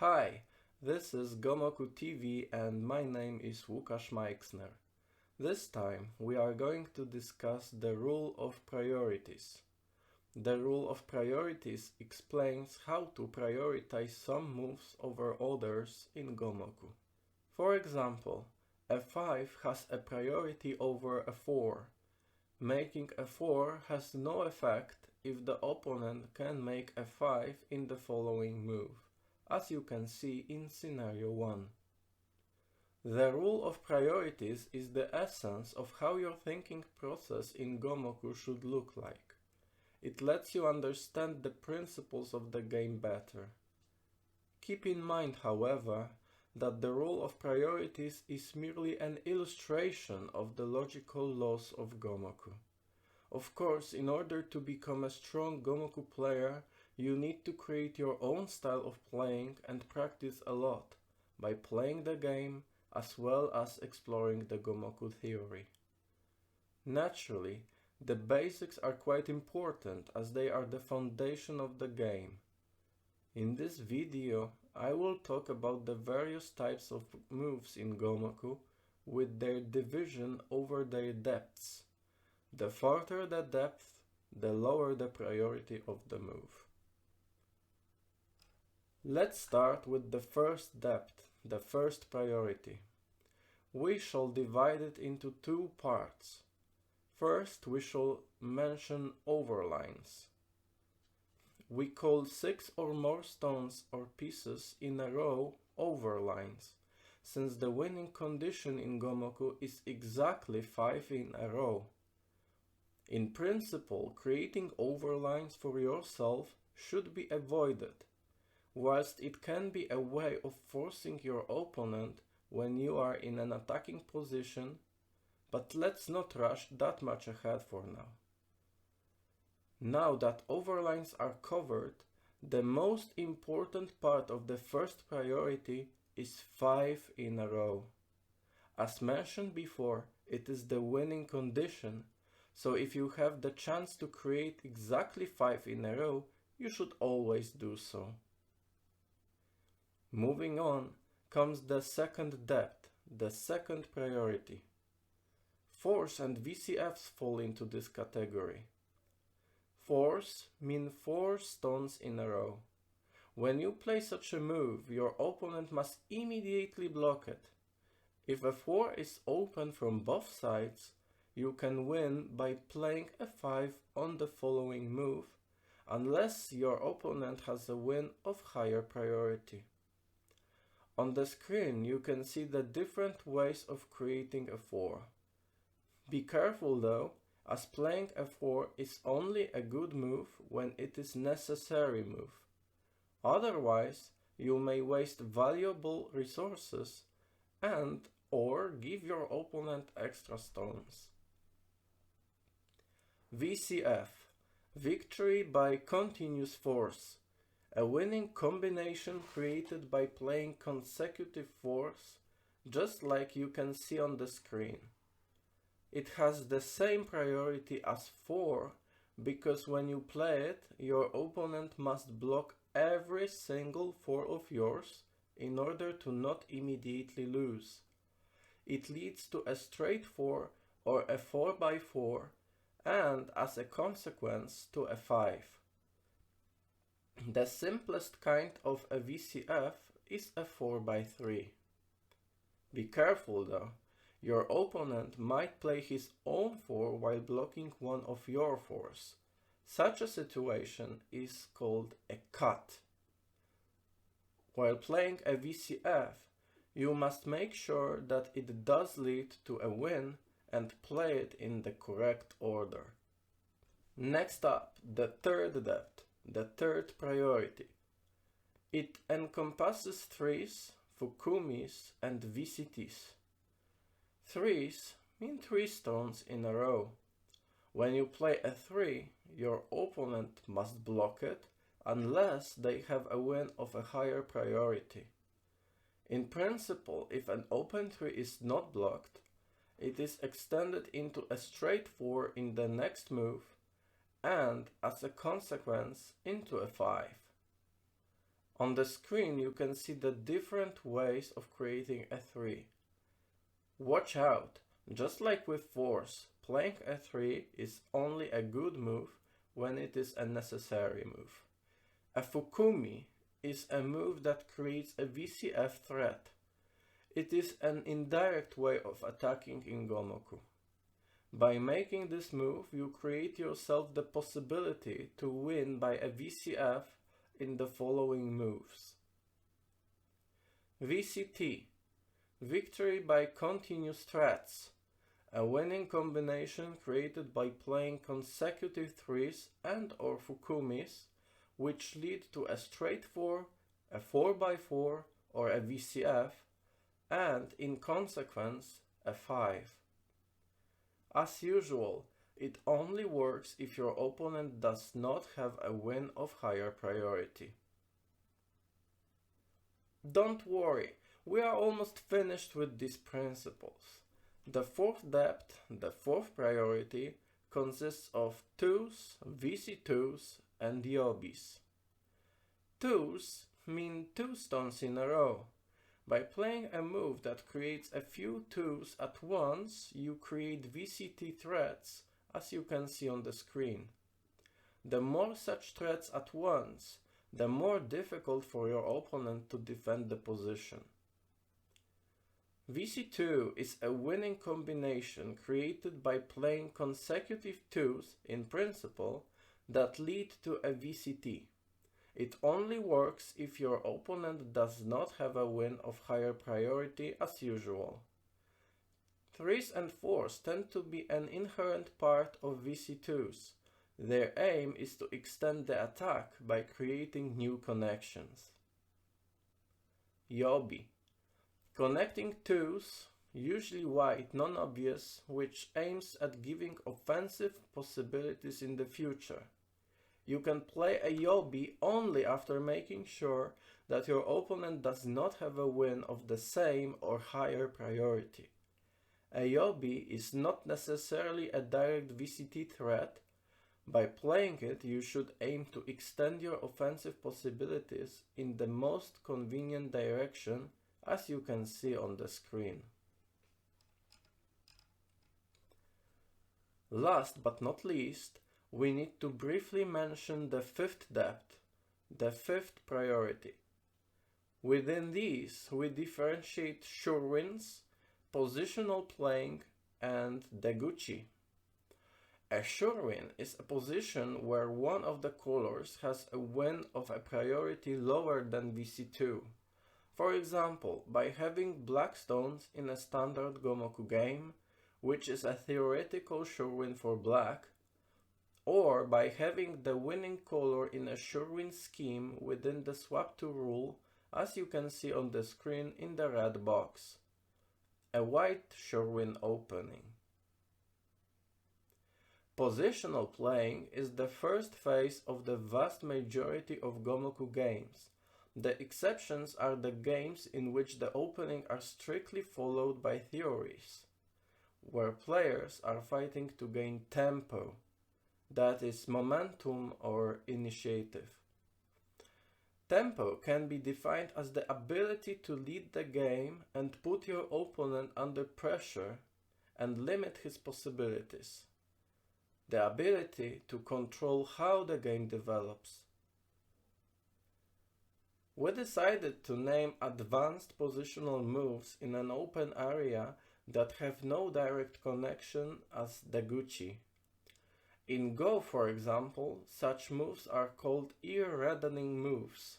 Hi, this is Gomoku TV and my name is Łukasz Majksner. This time we are going to discuss the rule of priorities. The rule of priorities explains how to prioritize some moves over others in Gomoku. For example, a 5 has a priority over a 4. Making a 4 has no effect if the opponent can make a 5 in the following move, as you can see in scenario 1. The rule of priorities is the essence of how your thinking process in Gomoku should look like. It lets you understand the principles of the game better. Keep in mind, however, that the rule of priorities is merely an illustration of the logical laws of Gomoku. Of course, in order to become a strong Gomoku player, you need to create your own style of playing and practice a lot by playing the game as well as exploring the Gomoku theory. Naturally, the basics are quite important as they are the foundation of the game. In this video, I will talk about the various types of moves in Gomoku with their division over their depths. The farther the depth, the lower the priority of the move. Let's start with the first depth, the first priority. We shall divide it into two parts. First, we shall mention overlines. We call 6 or more stones or pieces in a row overlines, since the winning condition in Gomoku is exactly 5 in a row. In principle, creating overlines for yourself should be avoided, whilst it can be a way of forcing your opponent when you are in an attacking position, but let's not rush that much ahead for now. Now that overlines are covered, the most important part of the first priority is 5 in a row. As mentioned before, it is the winning condition, so if you have the chance to create exactly 5 in a row, you should always do so. Moving on comes the second depth, the second priority. 4s and VCFs fall into this category. 4s mean 4 stones in a row. When you play such a move, your opponent must immediately block it. If a 4 is open from both sides, you can win by playing a 5 on the following move, unless your opponent has a win of higher priority. On the screen you can see the different ways of creating a 4. Be careful though, as playing a 4 is only a good move when it is necessary move. Otherwise, you may waste valuable resources and or give your opponent extra stones. VCF, Victory by Continuous Force, a winning combination created by playing consecutive 4s, just like you can see on the screen. It has the same priority as 4 because when you play it, your opponent must block every single 4 of yours in order to not immediately lose. It leads to a straight 4 or a 4x4 and as a consequence to a 5. The simplest kind of a VCF is a 4x3. Be careful though, your opponent might play his own 4 while blocking one of your 4s. Such a situation is called a cut. While playing a VCF, you must make sure that it does lead to a win and play it in the correct order. Next up, the third depth, the third priority. It encompasses 3s, Fukumis and VCTs. 3s mean 3 stones in a row. When you play a 3, your opponent must block it unless they have a win of a higher priority. In principle, if an open 3 is not blocked, it is extended into a straight 4 in the next move and, as a consequence, into a 5. On the screen you can see the different ways of creating a 3. Watch out, just like with force, playing a 3 is only a good move when it is a necessary move. A Fukumi is a move that creates a VCF threat. It is an indirect way of attacking in Gomoku. By making this move, you create yourself the possibility to win by a VCF in the following moves. VCT, victory by continuous threats, a winning combination created by playing consecutive 3s and or Fukumis, which lead to a straight 4, a 4x4 or a VCF, and in consequence a 5. As usual, it only works if your opponent does not have a win of higher priority. Don't worry, we are almost finished with these principles. The fourth depth, the fourth priority, consists of 2s, VC2s, and Yobis. 2s mean 2 stones in a row. By playing a move that creates a few 2s at once, you create VCT threats, as you can see on the screen. The more such threats at once, the more difficult for your opponent to defend the position. VC2 is a winning combination created by playing consecutive 2s, in principle, that lead to a VCT. It only works if your opponent does not have a win of higher priority as usual. 3s and 4s tend to be an inherent part of VC2s. Their aim is to extend the attack by creating new connections. Yobi, connecting 2s, usually white, non-obvious, which aims at giving offensive possibilities in the future. You can play a Yobi only after making sure that your opponent does not have a win of the same or higher priority. A Yobi is not necessarily a direct VCT threat. By playing it, you should aim to extend your offensive possibilities in the most convenient direction, as you can see on the screen. Last but not least, we need to briefly mention the fifth depth, the fifth priority. Within these, we differentiate sure wins, positional playing, and Deguchi. A sure win is a position where one of the colors has a win of a priority lower than VC2. For example, by having black stones in a standard Gomoku game, which is a theoretical sure win for black, or by having the winning color in a sure win scheme within the swap to rule, as you can see on the screen in the red box. A white sure win opening. Positional playing is the first phase of the vast majority of Gomoku games. The exceptions are the games in which the opening are strictly followed by theories, where players are fighting to gain tempo, that is momentum or initiative. Tempo can be defined as the ability to lead the game and put your opponent under pressure and limit his possibilities. The ability to control how the game develops. We decided to name advanced positional moves in an open area that have no direct connection as Deguchi. In Go, for example, such moves are called ear-reddening moves.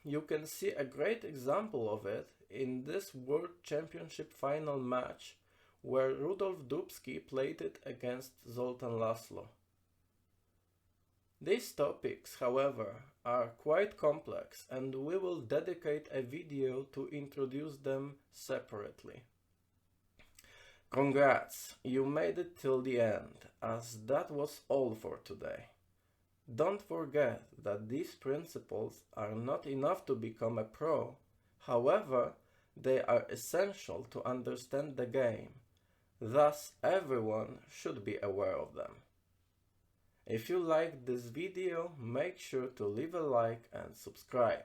You can see a great example of it in this World Championship final match where Rudolf Dubski played it against Zoltán László. These topics, however, are quite complex and we will dedicate a video to introduce them separately. Congrats, you made it till the end, as that was all for today. Don't forget that these principles are not enough to become a pro, however, they are essential to understand the game, thus everyone should be aware of them. If you liked this video, make sure to leave a like and subscribe.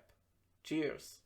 Cheers!